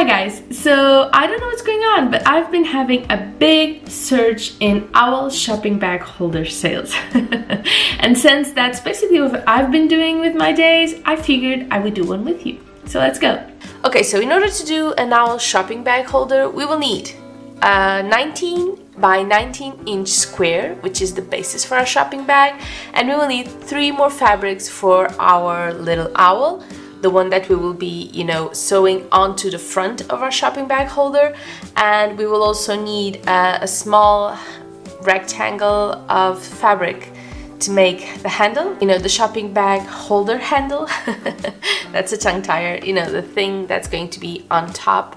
guys, so I don't know what's going on, but I've been having a big surge in owl shopping bag holder sales. And since that's basically what I've been doing with my days, I figured I would do one with you. So let's go. Okay, so in order to do an owl shopping bag holder, we will need a 19 by 19 inch square, which is the basis for our shopping bag, and we will need 3 more fabrics for our little owl, the one that we will be, sewing onto the front of our shopping bag holder. And we will also need a small rectangle of fabric to make the handle, the shopping bag holder handle. That's a tongue tire, the thing that's going to be on top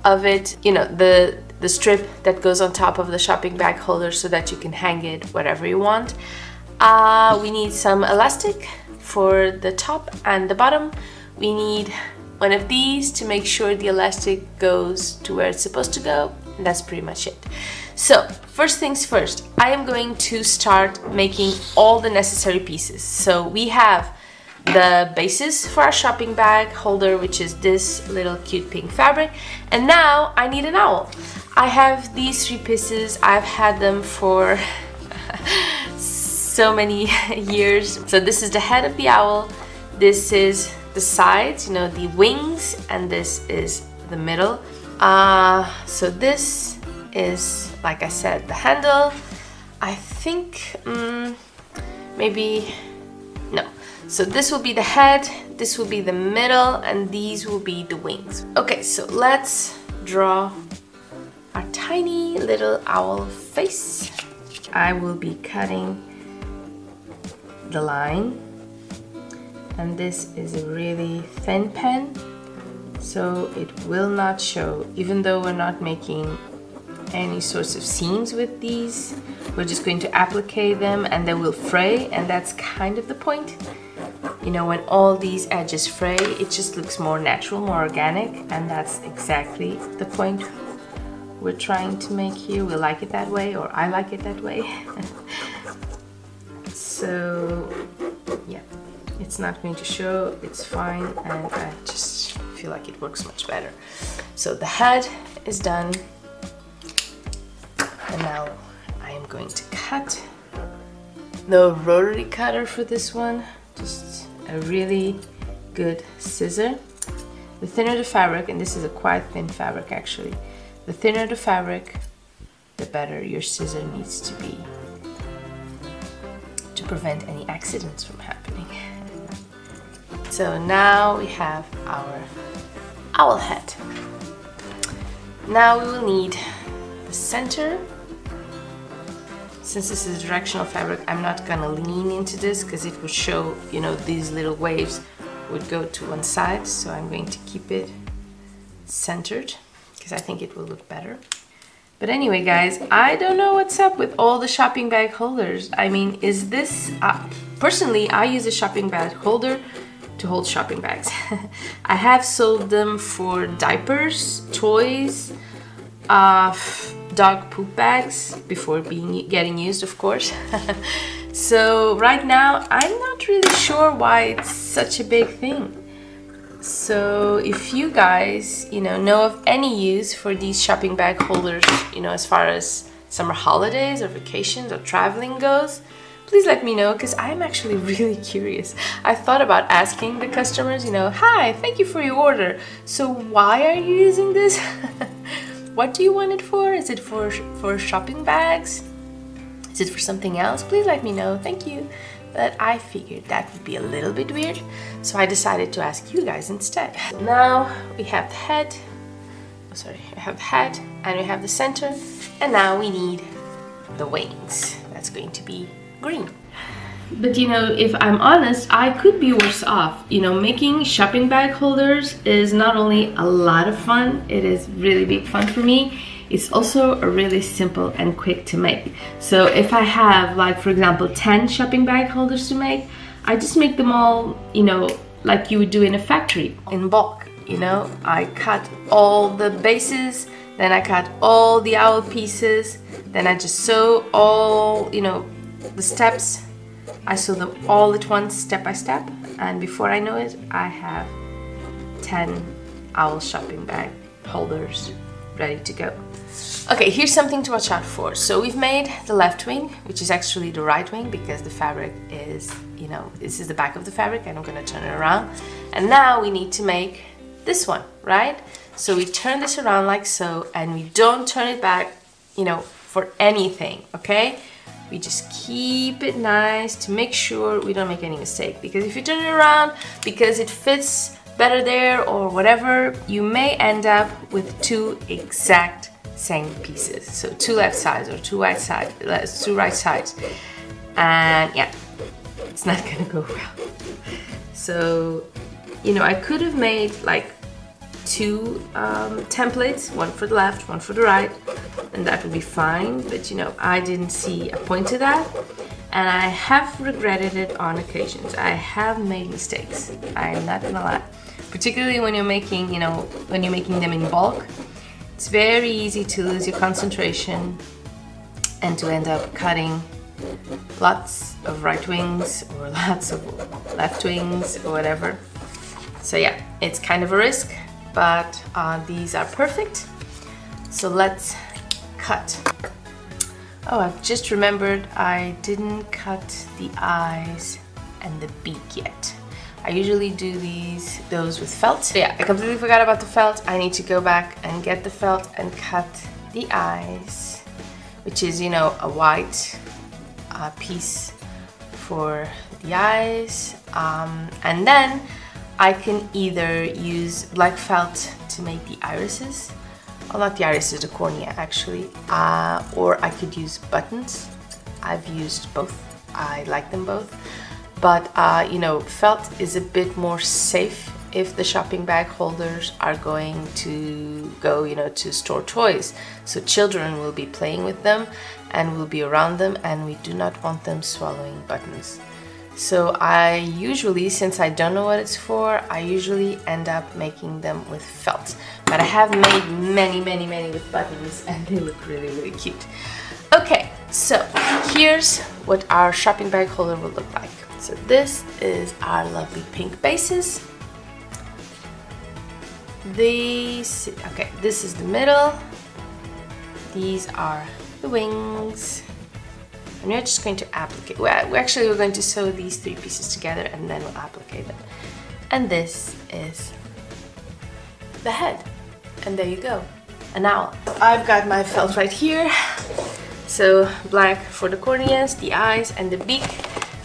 of it, the strip that goes on top of the shopping bag holder so that you can hang it wherever you want. We need some elastic for the top and the bottom. We need one of these to make sure the elastic goes to where it's supposed to go, and that's pretty much it. So first things first, I am going to start making all the necessary pieces. So we have the basis for our shopping bag holder, which is this little cute pink fabric, and now I need an owl. I have these 3 pieces. I've had them for so many years. So this is the head of the owl, this is the sides, the wings, and this is the middle. So this is, like I said, the handle. I think maybe no. So this will be the head, this will be the middle, and these will be the wings. Okay, so let's draw our tiny little owl face. I will be cutting the line, and this is a really thin pen, so it will not show, even though we're not making any sorts of seams with these. We're just going to applique them and they will fray, and that's kind of the point. When all these edges fray, it just looks more natural, more organic, and that's exactly the point we're trying to make here. We like it that way, or I like it that way. So yeah, it's not going to show, it's fine, and I just feel like it works much better. So the head is done, and now I am going to cut. No rotary cutter for this one, just a really good scissor. The thinner the fabric, and this is a quite thin fabric actually, the thinner the fabric, the better your scissor needs to be to prevent any accidents from happening. So now we have our owl head. Now we will need the center. Since this is directional fabric, I'm not gonna lean into this because it would show, these little waves would go to one side. So I'm going to keep it centered because I think it will look better. But anyway, guys, I don't know what's up with all the shopping bag holders. I mean, is this... personally, I use a shopping bag holder to hold shopping bags. I have sold them for diapers, toys, dog poop bags, before getting used, of course. So right now, I'm not really sure why it's such a big thing. So if you guys, know of any use for these shopping bag holders, as far as summer holidays or vacations or traveling goes, please let me know, because I'm actually really curious. I thought about asking the customers, hi, thank you for your order. So why are you using this? What do you want it for? Is it for shopping bags? Is it for something else? Please let me know. Thank you. But I figured that would be a little bit weird, so I decided to ask you guys instead. Now we have the head. Oh, sorry, we have the head and we have the center, and now we need the wings. That's going to be green. But if I'm honest, I could be worse off. Making shopping bag holders is not only a lot of fun, it is really big fun for me. It's also a really simple and quick to make. So if I have, like, for example, 10 shopping bag holders to make, I just make them all, like you would do in a factory, in bulk. I cut all the bases, then I cut all the owl pieces, then I just sew all, the steps. I sew them all at once, step by step, and before I know it, I have 10 owl shopping bag holders ready to go. Okay, here's something to watch out for. So we've made the left wing, which is actually the right wing because the fabric is, you know, this is the back of the fabric and I'm gonna turn it around. And now we need to make this one, right? So we turn this around like so, and we don't turn it back, you know, for anything, okay? We just keep it nice to make sure we don't make any mistake, because if you turn it around because it fits better there or whatever, you may end up with two exact same pieces. So two left sides or two right sides. And yeah, it's not gonna go well. So, you know, I could have made like two templates, one for the left, one for the right, and that would be fine, but you know, I didn't see a point to that, and I have regretted it on occasions. I have made mistakes, I'm not gonna lie, particularly when you're making, you know, when you're making them in bulk. It's very easy to lose your concentration and to end up cutting lots of right wings or lots of left wings or whatever. So yeah, it's kind of a risk, but these are perfect. So let's cut. Oh, I've just remembered I didn't cut the eyes and the beak yet. I usually do those with felt. So yeah, I completely forgot about the felt. I need to go back and get the felt and cut the eyes, which is, you know, a white piece for the eyes. And then I can either use black felt to make the irises, well, not the irises, the cornea actually, or I could use buttons. I've used both. I like them both. But you know, felt is a bit more safe if the shopping bag holders are going to go, you know, to store toys. So children will be playing with them and will be around them, and we do not want them swallowing buttons. So I usually, since I don't know what it's for, I usually end up making them with felt. But I have made many with buttons and they look really cute. Okay, so here's what our shopping bag holder will look like. So this is our lovely pink bases. These, okay, this is the middle. These are the wings. And we're just going to applicate. We're going to sew these three pieces together and then we'll applicate them. And this is the head. And there you go, an owl. I've got my felt right here. So black for the corneas, the eyes, and the beak.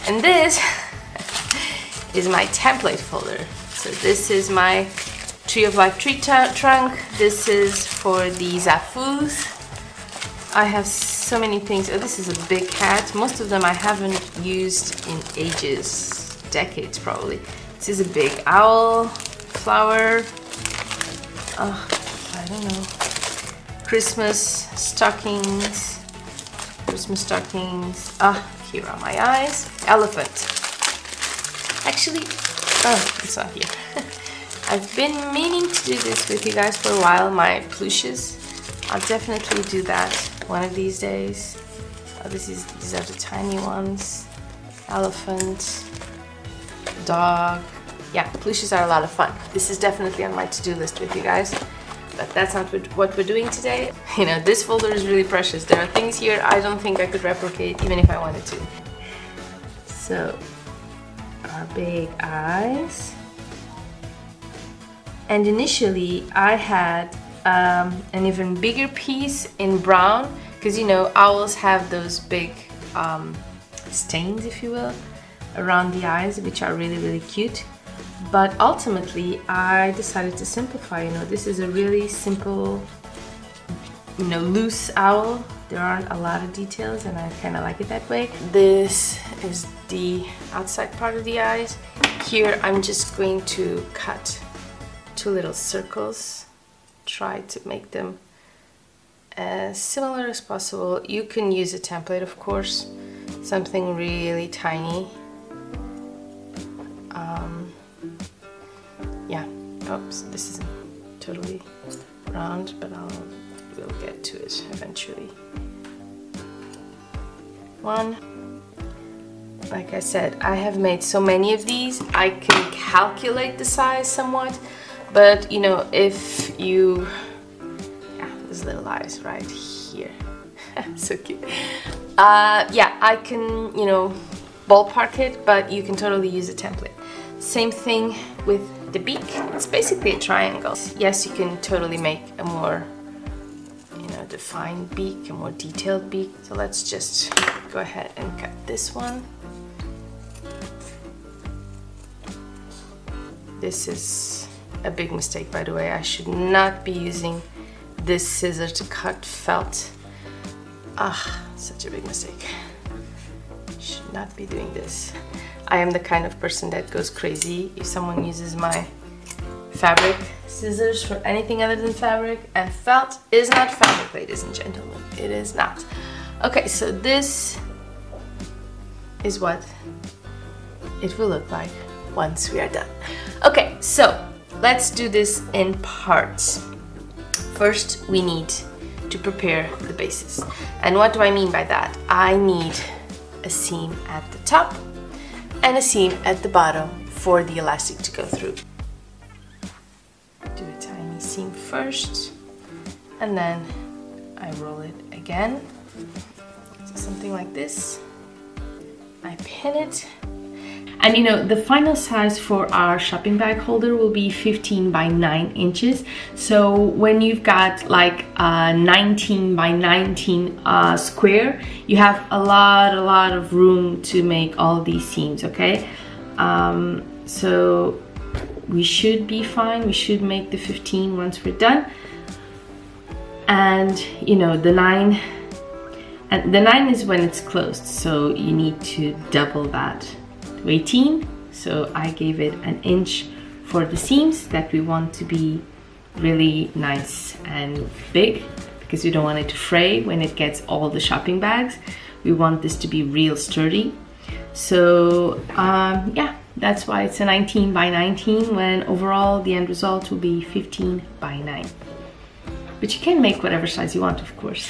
And this is my template folder. So this is my Tree of Life tree trunk. This is for the zafus. I have so many things. Oh, this is a big hat. Most of them I haven't used in ages, decades probably. This is a big owl, flower. Oh, I don't know. Christmas stockings. Ah, here are my eyes. Elephant. Actually, oh, it's not here. I've been meaning to do this with you guys for a while, my plushes. I'll definitely do that one of these days. Oh, these are the tiny ones. Elephant, dog. Yeah, plushes are a lot of fun. This is definitely on my to-do list with you guys. But that's not what we're doing today. You know, this folder is really precious. There are things here I don't think I could replicate even if I wanted to. So, our big eyes. And initially I had an even bigger piece in brown, because you know, owls have those big stains, if you will, around the eyes, which are really cute. But ultimately, I decided to simplify. You know, this is a really simple, you know, loose owl. There aren't a lot of details, and I kind of like it that way. This is the outside part of the eyes. Here, I'm just going to cut two little circles. Try to make them as similar as possible. You can use a template, of course, something really tiny. Yeah, oops, this isn't totally round, but we'll get to it eventually. One. Like I said, I have made so many of these, I can calculate the size somewhat, But you know, if you, yeah, there's little eyes right here. So cute. Yeah, I can, you know, ballpark it, but you can totally use a template. Same thing with the beak. It's basically a triangle. Yes, you can totally make a more, you know, defined beak, a more detailed beak. So let's just go ahead and cut this one. This is a big mistake, by the way. I should not be using this scissor to cut felt. Ah, such a big mistake. Should not be doing this. I am the kind of person that goes crazy if someone uses my fabric scissors for anything other than fabric, and felt is not fabric, ladies and gentlemen. It is not. Okay, so this is what it will look like once we are done. Okay, so let's do this in parts. First, we need to prepare the bases. And what do I mean by that? I need a seam at the top and a seam at the bottom for the elastic to go through. Do a tiny seam first, and then I roll it again. So something like this. I pin it. And you know, the final size for our shopping bag holder will be 15 by 9 inches. So when you've got like a 19 by 19 square, you have a lot of room to make all these seams, okay? So we should be fine. We should make the 15 once we're done. And you know, the 9, and the 9 is when it's closed, so you need to double that. 18, so I gave it an inch for the seams that we want to be really nice and big, because we don't want it to fray when it gets all the shopping bags. We want this to be real sturdy. So yeah, that's why it's a 19 by 19 when overall the end result will be 15 by 9. But you can make whatever size you want, of course.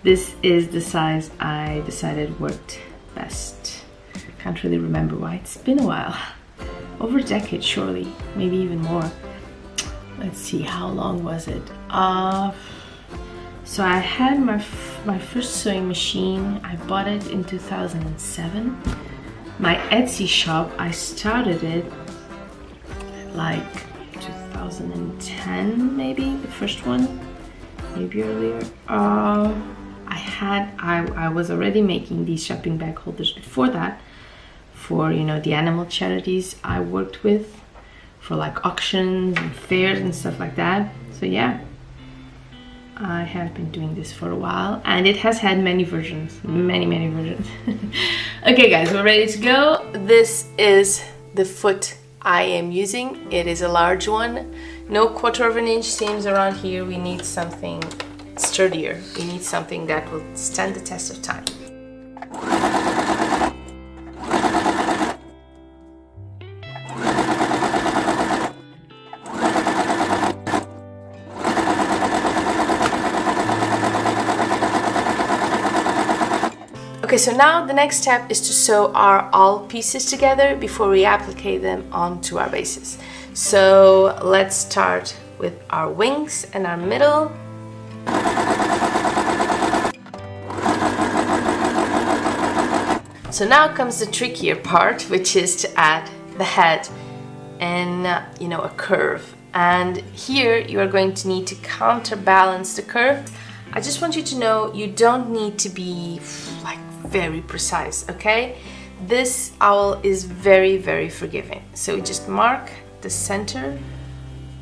This is the size I decided worked best. Can't really remember why. It's been a while. Over a decade, surely. Maybe even more. Let's see, how long was it? So I had my first sewing machine. I bought it in 2007. My Etsy shop, I started it like 2010, maybe, the first one. Maybe earlier. I was already making these shopping bag holders before that, for, you know, the animal charities I worked with, for like auctions and fairs and stuff like that. So yeah, I have been doing this for a while, and it has had many versions, many versions. Okay guys, we're ready to go. This is the foot I am using. It is a large one. No 1/4 of an inch seams around here. We need something sturdier. We need something that will stand the test of time. Okay, so now the next step is to sew our all pieces together before we apply them onto our bases. So let's start with our wings and our middle. So now comes the trickier part, which is to add the head and you know, a curve. And here you are going to need to counterbalance the curve. I just want you to know you don't need to be like very precise, okay? This owl is very forgiving. So we just mark the center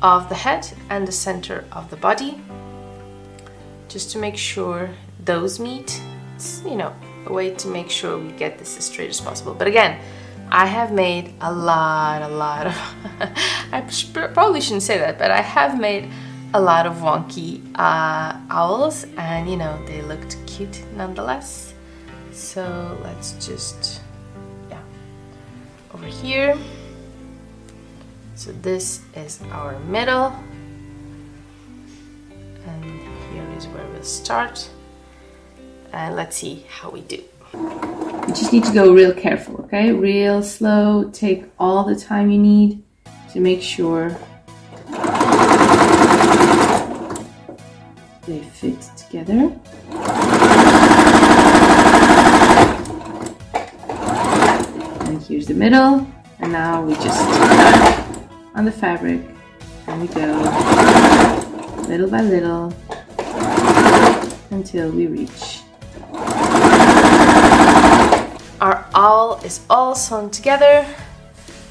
of the head and the center of the body, just to make sure those meet. It's, you know, a way to make sure we get this as straight as possible. But again, I have made a lot of I probably shouldn't say that, but I have made a lot of wonky owls, and you know, they looked cute nonetheless. So let's just, yeah, over here. So this is our middle, and here is where we'll start. And let's see how we do. You just need to go real careful, okay? Real slow. Take all the time you need to make sure they fit together. And here's the middle, and now we just tap on the fabric and we go little by little until we reach. Our owl is all sewn together,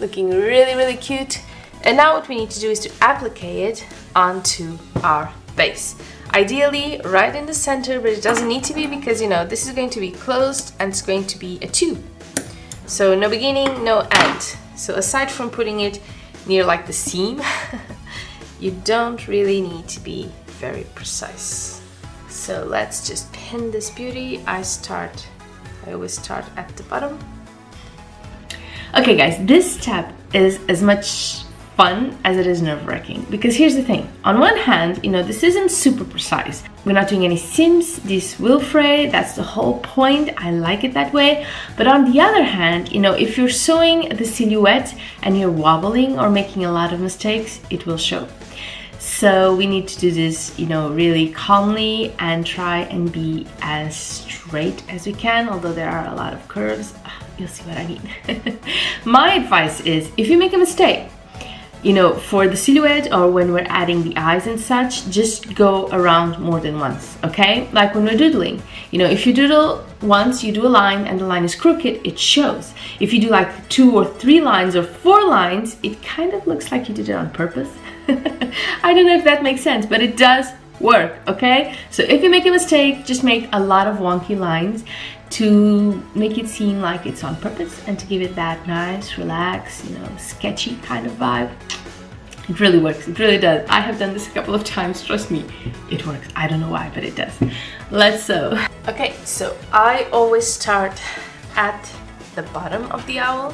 looking really cute. And now what we need to do is to apply it onto our base. Ideally right in the center, but it doesn't need to be because, you know, this is going to be closed and it's going to be a tube. So no beginning, no end. So aside from putting it near like the seam, you don't really need to be very precise. So let's just pin this beauty. I always start at the bottom. Okay guys, this step is as much fun as it is nerve-wracking, because here's the thing. On one hand, you know, this isn't super precise. We're not doing any seams, this will fray, that's the whole point. I like it that way. But on the other hand, you know, if you're sewing the silhouette and you're wobbling or making a lot of mistakes, it will show. So we need to do this, you know, really calmly and try and be as straight as we can, although there are a lot of curves. You'll see what I mean. My advice is, if you make a mistake, you know, for the silhouette or when we're adding the eyes and such, just go around more than once, okay? Like when we're doodling, you know, if you doodle once, you do a line and the line is crooked, it shows. If you do like 2 or 3 lines or 4 lines, it kind of looks like you did it on purpose. I don't know if that makes sense, but it does work, okay? So if you make a mistake, just make a lot of wonky lines to make it seem like it's on purpose and to give it that nice, relaxed, you know, sketchy kind of vibe. It really works, it really does. I have done this a couple of times, trust me, it works. I don't know why, but it does. Let's sew. Okay, so I always start at the bottom of the owl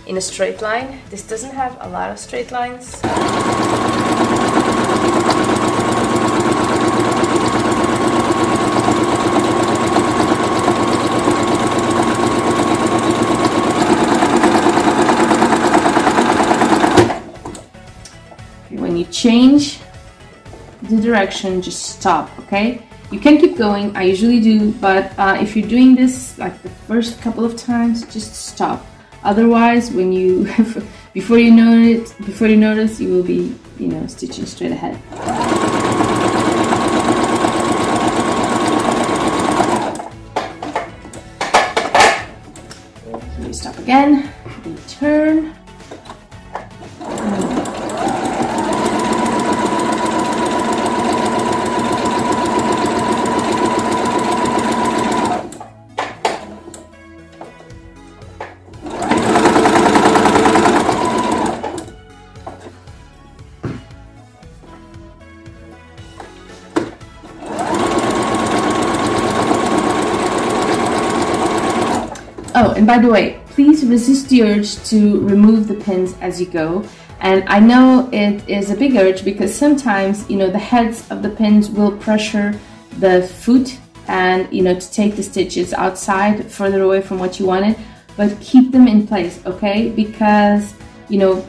in a straight line. This doesn't have a lot of straight lines. When you change the direction, just stop, okay? You can keep going, I usually do, but if you're doing this like the first couple of times, just stop. Otherwise, when you before you notice, you will be, you know, stitching straight ahead. So you stop again, return. Oh, and by the way, please resist the urge to remove the pins as you go. And I know it is a big urge because sometimes, you know, the heads of the pins will pressure the foot and, you know, to take the stitches outside further away from what you wanted, but keep them in place, okay? Because, you know,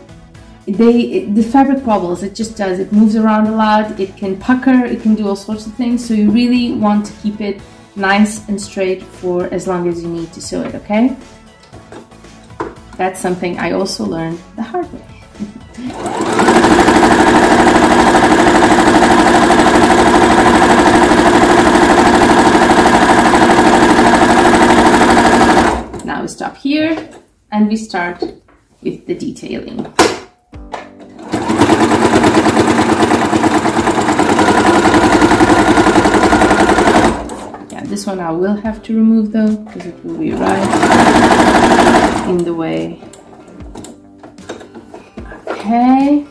the fabric wobbles, it just does. It moves around a lot, it can pucker, it can do all sorts of things. So you really want to keep it nice and straight for as long as you need to sew it, okay? That's something I also learned the hard way. Now we stop here and we start with the detailing. This one I will have to remove though, because it will be right in the way. Okay,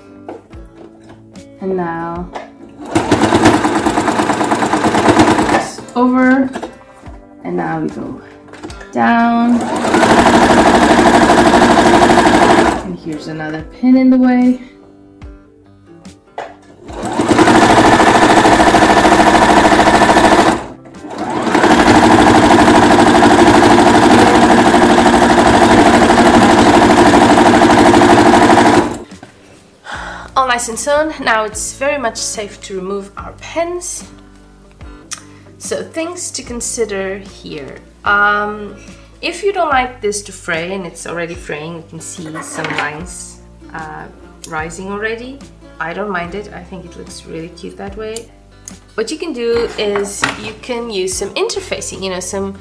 and now it's over, and now we go down, and here's another pin in the way. All nice and sewn. Now it's very much safe to remove our pins. So things to consider here. If you don't like this to fray, and it's already fraying, you can see some lines rising already. I don't mind it. I think it looks really cute that way. What you can do is you can use some interfacing, you know, some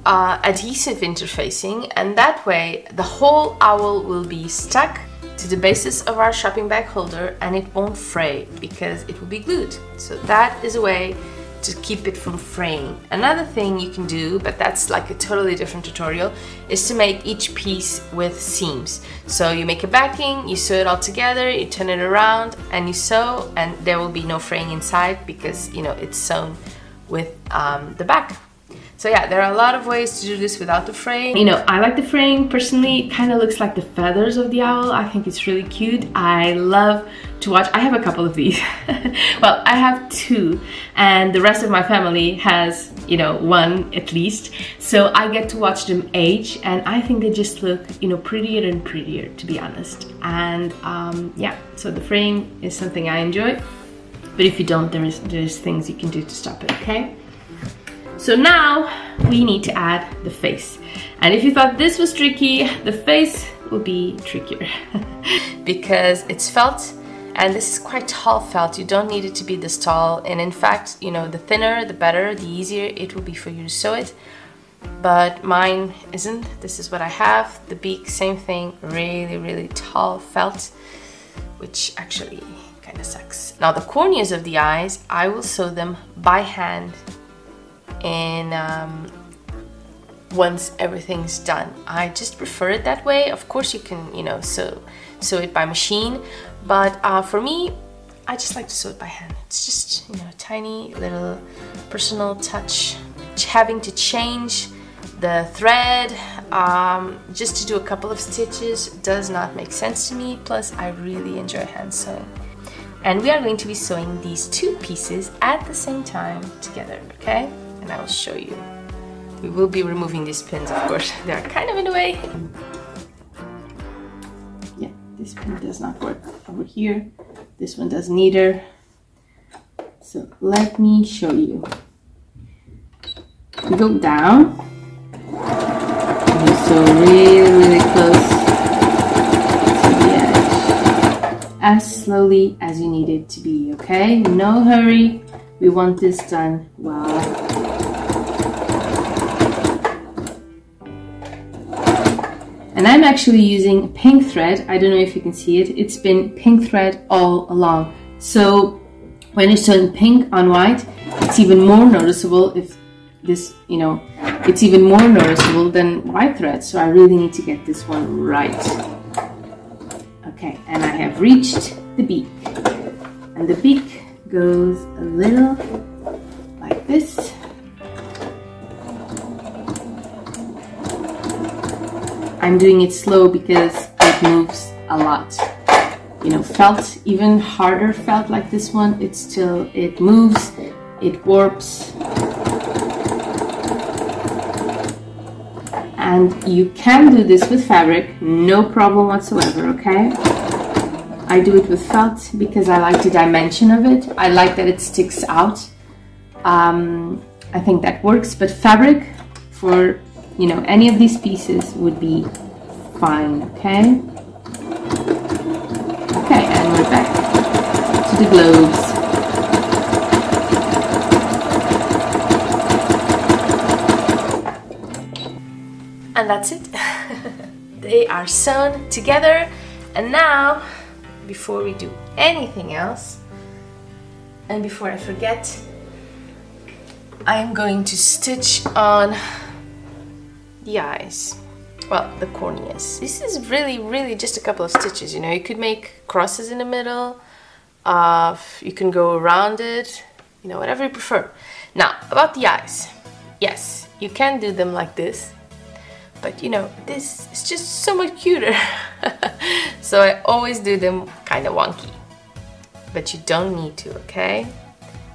adhesive interfacing, and that way the whole owl will be stuck to the basis of our shopping bag holder and it won't fray because it will be glued. So that is a way to keep it from fraying. Another thing you can do, but that's like a totally different tutorial, is to make each piece with seams. So you make a backing, you sew it all together, you turn it around and you sew, and there will be no fraying inside because, you know, it's sewn with the back. So yeah, there are a lot of ways to do this without the fraying. You know, I like the fraying personally. It kind of looks like the feathers of the owl. I think it's really cute. I love to watch. I have a couple of these. Well, I have two, and the rest of my family has, you know, one at least. So I get to watch them age, and I think they just look, you know, prettier and prettier, to be honest. And yeah, so the fraying is something I enjoy. But if you don't, there's things you can do to stop it, okay? So now we need to add the face. And if you thought this was tricky, the face will be trickier. Because it's felt, and this is quite tall felt. You don't need it to be this tall. And in fact, you know, the thinner, the better, the easier it will be for you to sew it. But mine isn't. This is what I have. The beak, same thing, really, really tall felt, which actually kind of sucks. Now the corneas of the eyes, I will sew them by hand. And once everything's done, I just prefer it that way. Of course you can, you know, sew it by machine, but for me, I just like to sew it by hand. It's just, you know, a tiny little personal touch. Having to change the thread just to do a couple of stitches does not make sense to me. Plus I really enjoy hand sewing. And we are going to be sewing these two pieces at the same time together, okay? And I will show you. We will be removing these pins, of course. They are kind of in the way. Yeah, this pin does not work over here. This one doesn't either. So let me show you. We go down. And you sew really, really close to the edge. As slowly as you need it to be, okay? No hurry. We want this done well. And I'm actually using pink thread. I don't know if you can see it. It's been pink thread all along. So when you're sewing pink on white, it's even more noticeable if this, you know, it's even more noticeable than white thread. So I really need to get this one right. Okay, and I have reached the beak. And the beak goes a little like this. I'm doing it slow because it moves a lot. You know, felt, even harder felt like this one, it moves, it warps. And you can do this with fabric, no problem whatsoever, okay? I do it with felt because I like the dimension of it. I like that it sticks out. I think that works, but fabric for, you know, any of these pieces would be fine, okay? Okay, and we're back to the globes. And that's it. They are sewn together. And now, before we do anything else, and before I forget, I'm going to stitch on the eyes. Well, the corneas. This is really just a couple of stitches, you know. You could make crosses in the middle, you can go around it, you know, whatever you prefer. Now, about the eyes. Yes, you can do them like this, but you know, this is just so much cuter. So I always do them kind of wonky. But you don't need to, okay?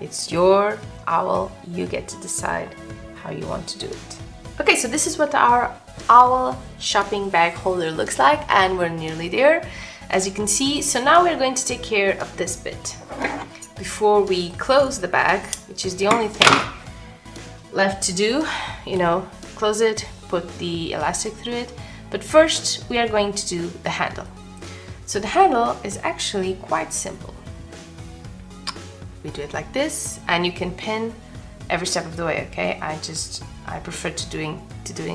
It's your owl, you get to decide how you want to do it. Okay, so this is what our owl shopping bag holder looks like, and we're nearly there, as you can see. So now we're going to take care of this bit before we close the bag, which is the only thing left to do. You know, close it, put the elastic through it. But first, we are going to do the handle. So the handle is actually quite simple. We do it like this, and you can pin every step of the way, okay? I prefer to doing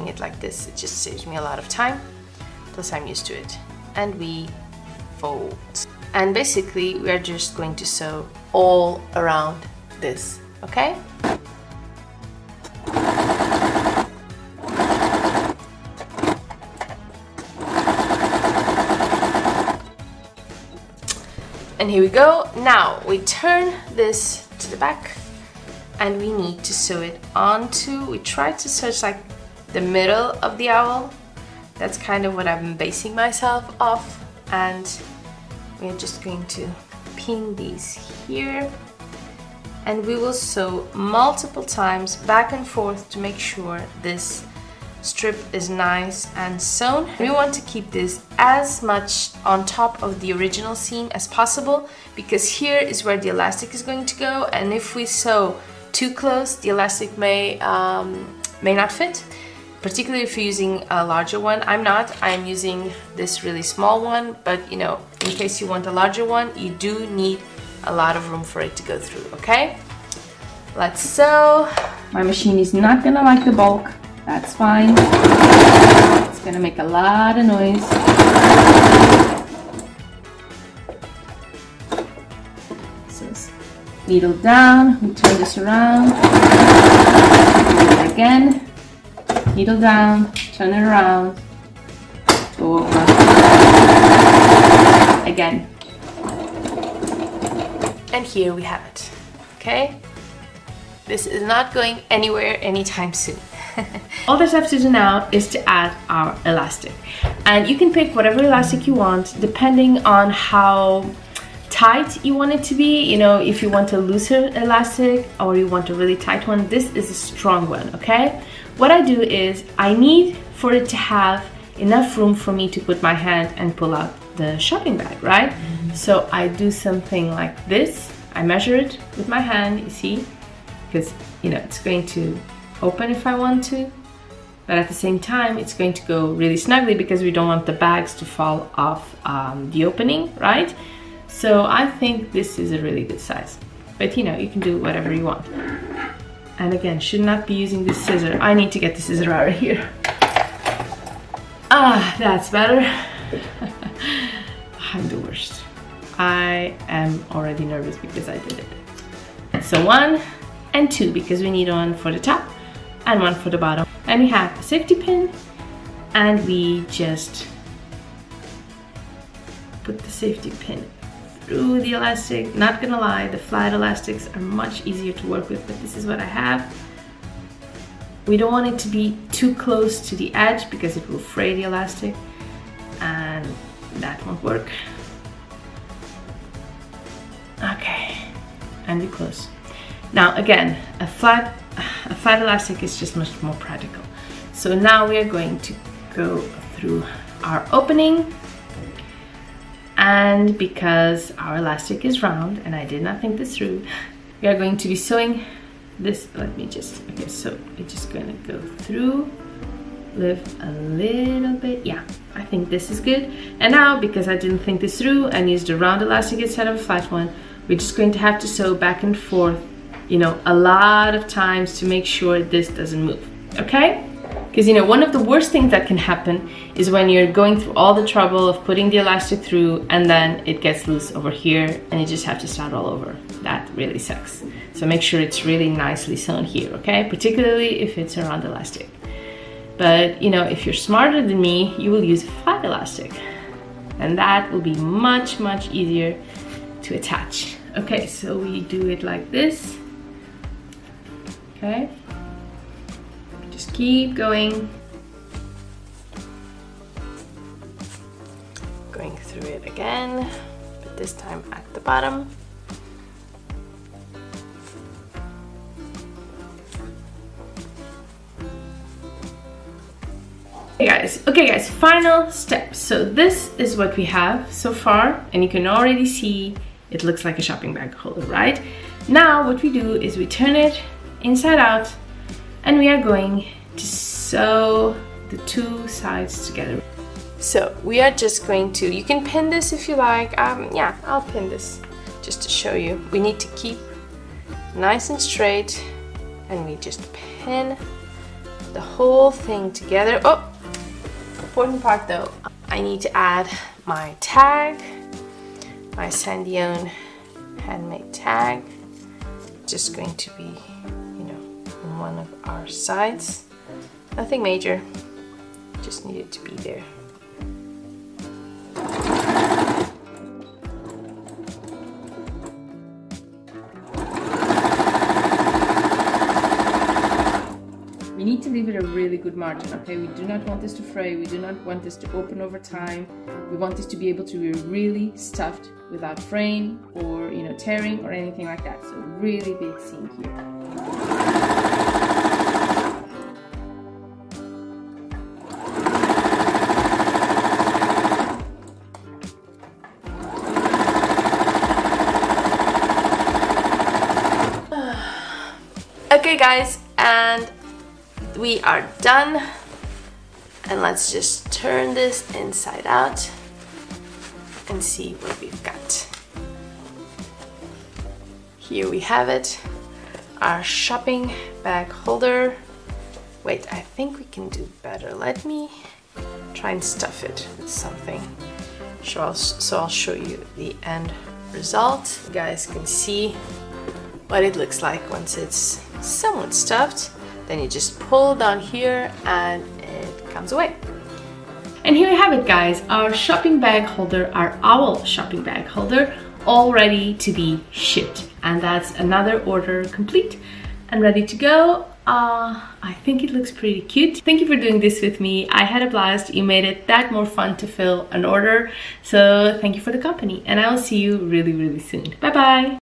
it like this. It just saves me a lot of time, plus I'm used to it. And we fold. And basically, we are just going to sew all around this, okay? And here we go. Now we turn this to the back and we need to sew it onto, we try to search like the middle of the owl. That's kind of what I'm basing myself off. And we're just going to pin these here. And we will sew multiple times back and forth to make sure this strip is nice and sewn. We want to keep this as much on top of the original seam as possible, because here is where the elastic is going to go, and if we sew too close, the elastic may not fit, particularly if you're using a larger one. I'm using this really small one, but you know, in case you want a larger one, you do need a lot of room for it to go through, okay? Let's sew. My machine is not gonna like the bulk. That's fine. It's gonna make a lot of noise. So needle down, we turn this around, do it again, needle down, turn it around, go over, again. And here we have it, okay? This is not going anywhere anytime soon. All there's left to do now is to add our elastic, and you can pick whatever elastic you want depending on how tight you want it to be. You know, if you want a looser elastic or you want a really tight one, this is a strong one, okay? What I do is I need for it to have enough room for me to put my hand and pull out the shopping bag, right? So I do something like this. I measure it with my hand, you see, because you know it's going to open if I want to, but at the same time it's going to go really snugly because we don't want the bags to fall off the opening, right? So I think this is a really good size, but you know, you can do whatever you want. And again, should not be using this scissor. I need to get the scissor out of here. Ah, that's better. I'm the worst. I am already nervous because I did it. So 1 and 2, because we need one for the top and one for the bottom. And we have a safety pin, and we just put the safety pin through the elastic. Not gonna lie, the flat elastics are much easier to work with, but this is what I have. We don't want it to be too close to the edge because it will fray the elastic, and that won't work. Okay, and we close. Now again, a flat elastic is just much more practical. So now we are going to go through our opening, and because our elastic is round and I did not think this through, we are going to be sewing this. Let me just, okay, so we're just gonna go through, lift a little bit. Yeah, I think this is good. And now, because I didn't think this through and used a round elastic instead of a flat one, we're just going to have to sew back and forth, you know, a lot of times to make sure this doesn't move, okay? Because, you know, one of the worst things that can happen is when you're going through all the trouble of putting the elastic through and then it gets loose over here and you just have to start all over. That really sucks. So make sure it's really nicely sewn here, okay? Particularly if it's a round elastic. But, you know, if you're smarter than me, you will use a flat elastic, and that will be much, much easier to attach. Okay, so we do it like this. Okay, just keep going through it again, but this time at the bottom. Okay guys, final step. So this is what we have so far, and you can already see it looks like a shopping bag holder, right? Now what we do is we turn it inside out, And we are going to sew the two sides together. So we are just going to, you can pin this if you like. Yeah, I'll pin this just to show you. We need to keep nice and straight, and we just pin the whole thing together. Oh, important part though. I need to add my tag, my Sandione handmade tag. Just going to be, you know, in one of our sides. Nothing major, just needed to be there. We need to leave it a really good margin, okay? We do not want this to fray, we do not want this to open over time. We want this to be able to be really stuffed without fraying or, you know, tearing or anything like that. So really big seam here. Okay guys, and we are done, and let's just turn this inside out and see what we've got. Here we have it, our shopping bag holder. Wait, I think we can do better. Let me try and stuff it with something. So I'll show you the end result. You guys can see what it looks like once it's somewhat stuffed. Then you just pull down here and it comes away. And here you have it guys, our shopping bag holder, our owl shopping bag holder, all ready to be shipped. And that's another order complete and ready to go. I think it looks pretty cute. Thank you for doing this with me. I had a blast. You made it that more fun to fill an order. So thank you for the company, and I will see you really, really soon. Bye bye.